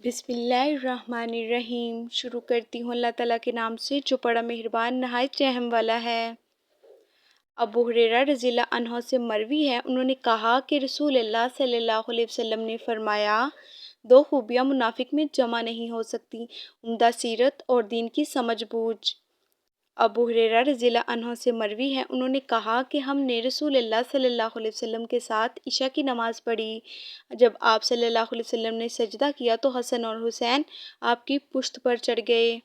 بسم اللہ الرحمن الرحیم۔ شروع کرتی ہوں اللہ تعالیٰ کے نام سے جو بڑا مہربان نہایت رحم والا ہے۔ ابو ہریرہ رضی اللہ عنہ سے مروی ہے، انہوں نے کہا کہ رسول اللہ صلی اللہ علیہ وسلم نے فرمایا، دو خوبیاں منافق میں جمع نہیں ہو سکتی، عمدہ سیرت اور دین کی سمجھ بوجھ۔ ابو ہریرہ رضی اللہ عنہ سے مروی ہے، انہوں نے کہا کہ ہم نے رسول اللہ صلی اللہ علیہ وسلم کے ساتھ عشاء کی نماز پڑھی۔ جب آپ صلی اللہ علیہ وسلم نے سجدہ کیا تو حسن اور حسین آپ کی پشت پر چڑھ گئے۔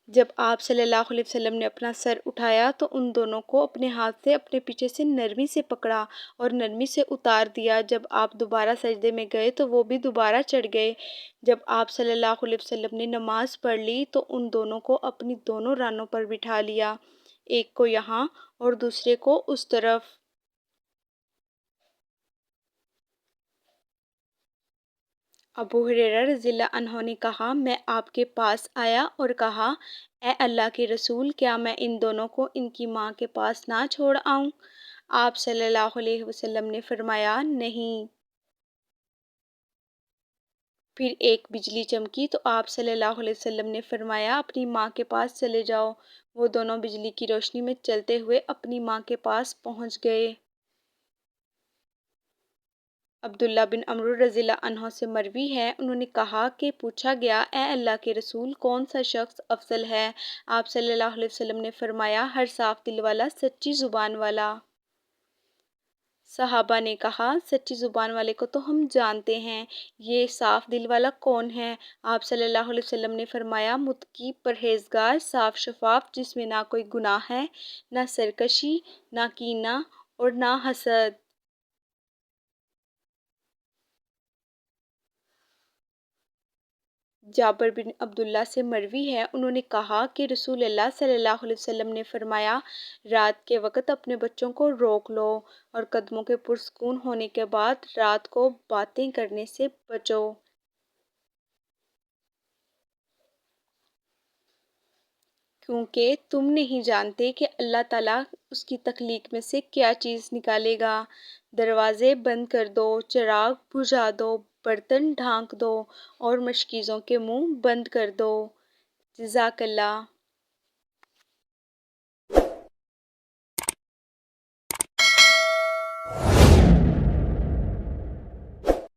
جب آپ صلی اللہ علیہ وسلم نے اپنا سر اٹھایا تو ان دونوں کو اپنے ہاتھ سے اپنے پیچھے سے نرمی سے پکڑا اور نرمی سے اتار دیا۔ جب آپ دوبارہ سجدے میں گئے تو وہ بھی دوبارہ چڑھ گئے۔ جب آپ صلی اللہ علیہ وسلم نے نماز پڑھ لی تو ان دونوں کو اپنی دونوں رانوں پر بٹھا لیا، ایک کو یہاں اور دوسرے کو اس طرف۔ ابو ہریرہ رضی اللہ عنہ نے کہا، میں آپ کے پاس آیا اور کہا، اے اللہ کے رسول، کیا میں ان دونوں کو ان کی ماں کے پاس نہ چھوڑ آؤں؟ آپ صلی اللہ علیہ وسلم نے فرمایا، نہیں۔ پھر ایک بجلی چمکی تو آپ صلی اللہ علیہ وسلم نے فرمایا، اپنی ماں کے پاس چلے جاؤ۔ وہ دونوں بجلی کی روشنی میں چلتے ہوئے اپنی ماں کے پاس پہنچ گئے۔ عبداللہ بن عمرو رضی اللہ عنہ سے مروی ہے، انہوں نے کہا کہ پوچھا گیا، اے اللہ کے رسول، کون سا شخص افضل ہے؟ آپ صلی اللہ علیہ وسلم نے فرمایا، ہر صاف دل والا، سچی زبان والا۔ صحابہ نے کہا، سچی زبان والے کو تو ہم جانتے ہیں، یہ صاف دل والا کون ہے؟ آپ صلی اللہ علیہ وسلم نے فرمایا، متقی، پرہیزگار، صاف شفاف، جس میں نہ کوئی گناہ ہے، نہ سرکشی، نہ کینہ اور نہ حسد۔ جابر بن عبداللہ سے مروی ہے، انہوں نے کہا کہ رسول اللہ صلی اللہ علیہ وسلم نے فرمایا، رات کے وقت اپنے بچوں کو روک لو اور قدموں کے پرسکون ہونے کے بعد رات کو باتیں کرنے سے بچو، کیونکہ تم نہیں جانتے کہ اللہ تعالیٰ اس کی تخلیق میں سے کیا چیز نکالے گا۔ دروازے بند کر دو، چراغ بجھا دو، برتن ڈھانک دو اور مشکیزوں کے منہ بند کر دو۔ جزاک اللہ۔